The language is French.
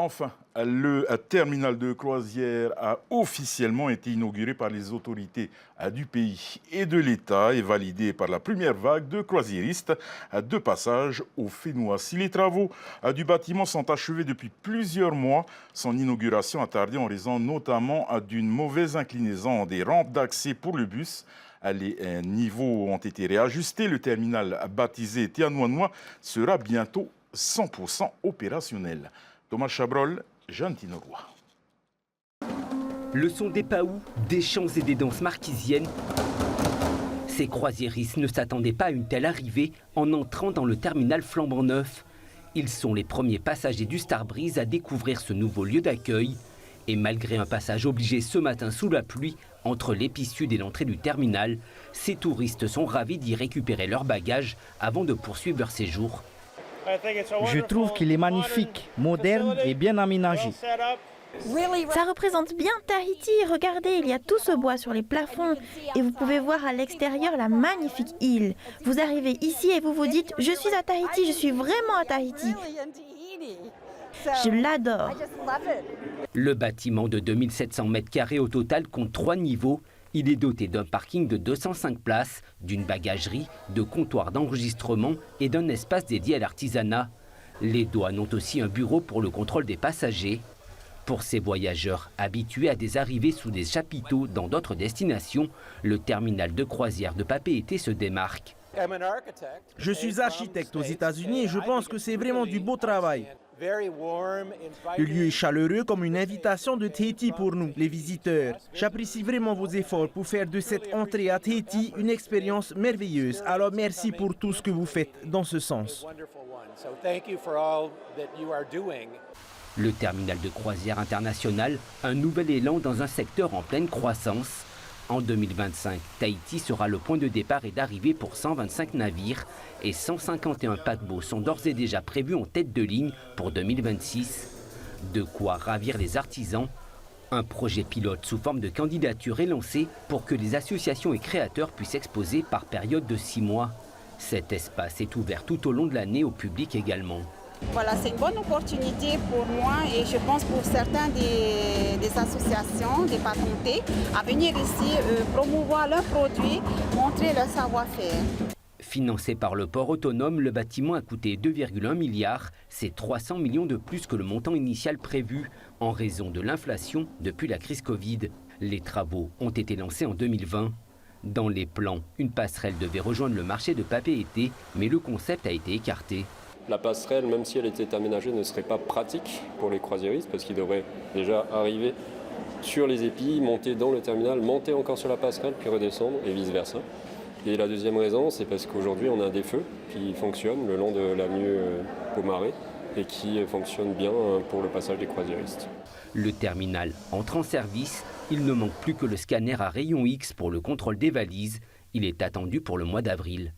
Enfin, le terminal de croisière a officiellement été inauguré par les autorités du pays et de l'État et validé par la première vague de croisiéristes de passage au Fénois. Si les travaux du bâtiment sont achevés depuis plusieurs mois, son inauguration a tardé en raison notamment d'une mauvaise inclinaison des rampes d'accès pour le bus. Les niveaux ont été réajustés. Le terminal baptisé Tianouanoua sera bientôt 100% opérationnel. Thomas Chabrol, Jeanne Tinoroy. Le son des paous, des chants et des danses marquisiennes. Ces croisiéristes ne s'attendaient pas à une telle arrivée en entrant dans le terminal flambant neuf. Ils sont les premiers passagers du Starbreeze à découvrir ce nouveau lieu d'accueil. Et malgré un passage obligé ce matin sous la pluie, entre l'épice sud et l'entrée du terminal, ces touristes sont ravis d'y récupérer leurs bagages avant de poursuivre leur séjour. Je trouve qu'il est magnifique, moderne et bien aménagé. Ça représente bien Tahiti. Regardez, il y a tout ce bois sur les plafonds et vous pouvez voir à l'extérieur la magnifique île. Vous arrivez ici et vous vous dites « Je suis à Tahiti, je suis vraiment à Tahiti ». Je l'adore. Le bâtiment de 2700 mètres carrés au total compte 3 niveaux. Il est doté d'un parking de 205 places, d'une bagagerie, de comptoirs d'enregistrement et d'un espace dédié à l'artisanat. Les douanes ont aussi un bureau pour le contrôle des passagers. Pour ces voyageurs habitués à des arrivées sous des chapiteaux dans d'autres destinations, le terminal de croisière de Papeete se démarque. Je suis architecte aux États-Unis et je pense que c'est vraiment du beau travail. Le lieu est chaleureux comme une invitation de Tahiti pour nous, les visiteurs. J'apprécie vraiment vos efforts pour faire de cette entrée à Tahiti une expérience merveilleuse. Alors merci pour tout ce que vous faites dans ce sens. Le terminal de croisière international, un nouvel élan dans un secteur en pleine croissance. En 2025, Tahiti sera le point de départ et d'arrivée pour 125 navires et 151 paquebots sont d'ores et déjà prévus en tête de ligne pour 2026. De quoi ravir les artisans. Un projet pilote sous forme de candidature est lancé pour que les associations et créateurs puissent exposer par période de 6 mois. Cet espace est ouvert tout au long de l'année au public également. Voilà, c'est une bonne opportunité pour moi et je pense pour certains des associations, des patentés, à venir ici promouvoir leurs produits, montrer leur savoir-faire. Financé par le port autonome, le bâtiment a coûté 2,1 milliards. C'est 300 millions de plus que le montant initial prévu en raison de l'inflation depuis la crise Covid. Les travaux ont été lancés en 2020. Dans les plans, une passerelle devait rejoindre le marché de Papeete, mais le concept a été écarté. La passerelle, même si elle était aménagée, ne serait pas pratique pour les croisiéristes parce qu'ils devraient déjà arriver sur les épis, monter dans le terminal, monter encore sur la passerelle, puis redescendre et vice-versa. Et la deuxième raison, c'est parce qu'aujourd'hui, on a des feux qui fonctionnent le long de l'avenue Pomaré et qui fonctionnent bien pour le passage des croisiéristes. Le terminal entre en service. Il ne manque plus que le scanner à rayon X pour le contrôle des valises. Il est attendu pour le mois d'avril.